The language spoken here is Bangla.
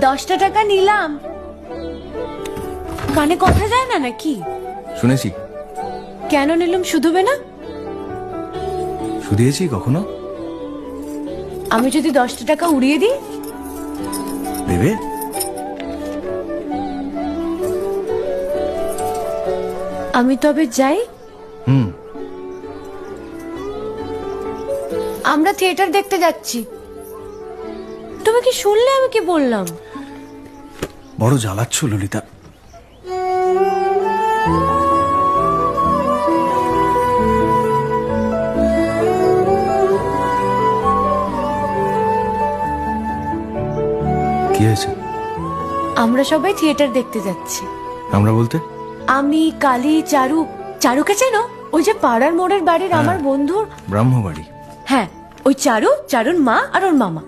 10টা টাকা নিলাম। কানে কথা যায় না নাকি? শুনেছি। কেন নিলাম? শুধবে না? শুধিয়েছি কখনো? আমি যদি 10টা টাকা উড়িয়ে দিই? দেবে? আমি তবে যাই। আমরা থিয়েটার দেখতে যাচ্ছি। তুমি কি শুনলে আমি কি বললাম? বড় জ্বালাচ্ছ ললিতা। কি হয়েছে? আমরা সবাই থিয়েটার দেখতে যাচ্ছি। আমরা বলতে? আমি, কালী, চারু। চারুকে চেনো? ওই যে পাড়ার মোড়ের বাড়ির আমার বন্ধুর ব্রাহ্মবাড়ি। হ্যাঁ, ওই চারু, চারুর মা আর ওর মামা।